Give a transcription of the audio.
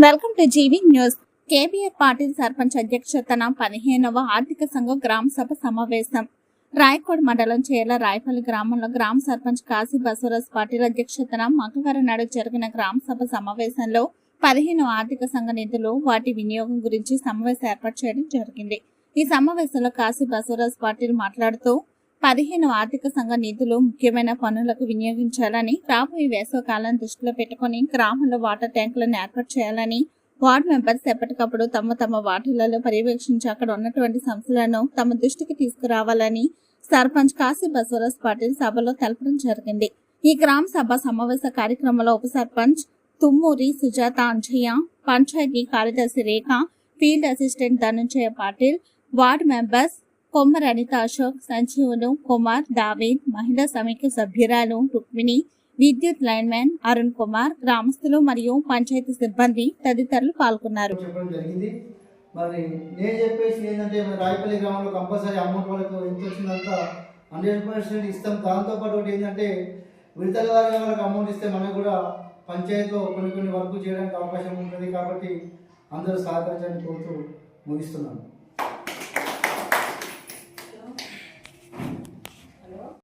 Welcome to GV news. KBR Patil sarpanch అధ్యక్షతన 15వ ఆర్థిక సంఘం గ్రామ సభ సమావేశం. రాయకోడ్ మండలం చేల రాయపల్లి గ్రామంలో గ్రామ సర్పంచ్ కాశీ బసవరాజ్ పాటిల్ అధ్యక్షతన మంగళవారం నాడు జరిగిన గ్రామ సభ సమావేశంలో 15వ ఆర్థిక సంఘ నిధులు వాటి వినియోగం గురించి సమావేశం ఏర్పాటు చేయడం జరిగింది. ఈ సమావేశంలో కాశీ బసవరాజ్ పాటిల్ మాట్లాడుతూ 15వ ఆర్థిక సంఘ నిధులు ముఖ్యమైన పనులకు వినియోగించాలని, రాబోయే వేసవి కాలాన్ని దృష్టిలో పెట్టుకుని గ్రామంలో వాటర్ ట్యాంకులను ఏర్పాటు చేయాలని, వార్డు మెంబర్స్ ఎప్పటికప్పుడు తమ వార్డులలో పర్యవేక్షించి అక్కడ ఉన్నటువంటి సమస్యలను తమ దృష్టికి తీసుకురావాలని సర్పంచ్ కాశీ బసవరాజ్ పాటిల్ సభలో తెలపడం జరిగింది. ఈ గ్రామ సభ సమావేశ కార్యక్రమంలో ఉప సర్పంచ్ తుమ్మూరి సుజాత అంజయ్య, పంచాయతీ కార్యదర్శి Rekha, field assistant Dhanunjaya Patil, ward members Kommar Anitha Ashok, Sanjeevulu, Kumar, Daveed, Mahila సమైక్య సభ్యురాలు రుక్మిణి, విద్యుత్ లైన్ మ్యాన్ అరుణ్ కుమార్, గ్రామస్తులు మరియు పంచాయతీ సిబ్బంది తదితరులు పాల్గొన్నారు. మరి నేను చెప్పేసి ఏంటంటే రాయపల్లి గ్రామంలో కంపల్సరీ అమౌంట్ వాళ్ళకు ఎంత వచ్చిందంతా 100% ఇస్తాం. దాంతోపాటు ఏంటంటే విడతల వారిగా వాళ్ళకి అమౌంట్ ఇస్తే మనకు కూడా పంచాయతీలో కొన్ని వర్క్ చేయడానికి అవకాశం ఉంటుంది. కాబట్టి అందరూ సహకరించాలని కోరుతూ ముగిస్తున్నాను.